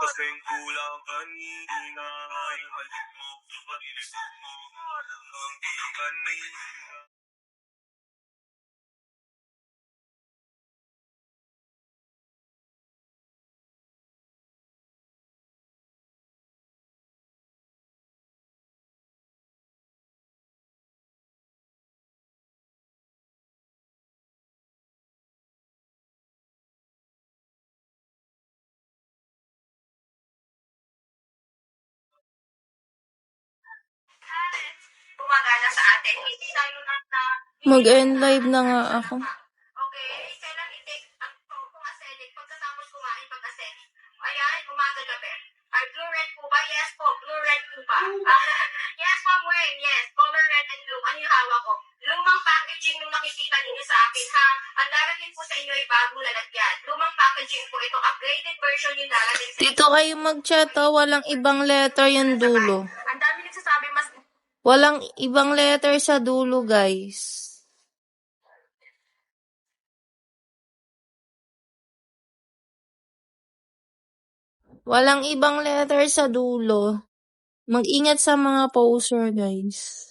kasing kulang kanina, ay halik mo, panilisip mo, ang di kanina. Gumagana sa atin. Hindi tayo Mag-end live na nga ako. Okay, kailan i-take kung acidic, pagkatapos kumain pag-acidic. Ayan, umaga gabi. Ay, blue red po ba? Yes po, blue red po ba? Yes, Ma'am Wayne, yes. Color red and blue. Ano yung hawak ko? Lumang packaging nung nakikita ninyo sa akin, ha? Ang darating po sa inyo ay bagong lalagyan. Lumang packaging po ito. Upgraded version yung darating sa inyo. Dito kayo mag-chat, oh. Walang ibang letter yung dulo. Ang dami nagsasabi, mas Walang ibang letter sa dulo, guys. Walang ibang letter sa dulo. Mag-ingat sa mga poster, guys.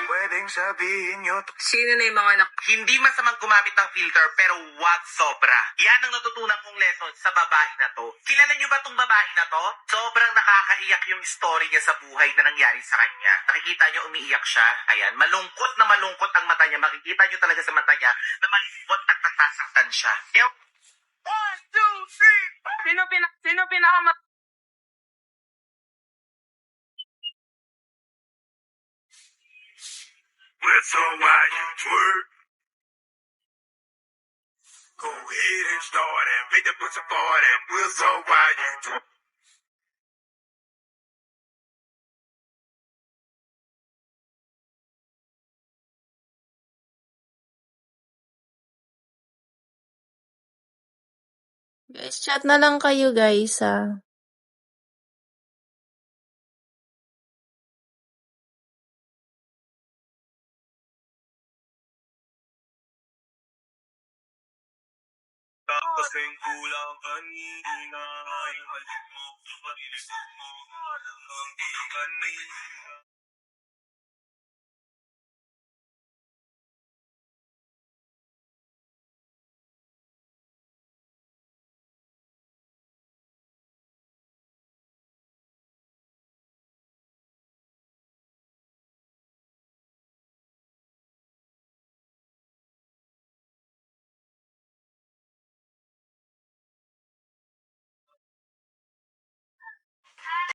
Pwedeng sabihin nyo, sino na yung mga anak? Hindi masamang gumamit ng filter pero wag sobra. Yan ang natutunan kong lesson sa babae na to. Kilala niyo ba tong babae na to? Sobrang nakakaiyak yung story niya sa buhay na nangyari sa kanya. Nakikita niyo umiiyak siya. Ayan, malungkot na malungkot ang mata niya. Makikita niyo talaga sa mata niya na malungkot at nasasaktan siya. Kaya, 1, 2, 3, Sino pinaka with a while you twerk. Go ahead and start and make the push apart and we'll so while you twerk. Guys, chat na lang kayo, guys, ha. Kasing kulang kanina, ay halik mo, panilisip mo, ang di kanina.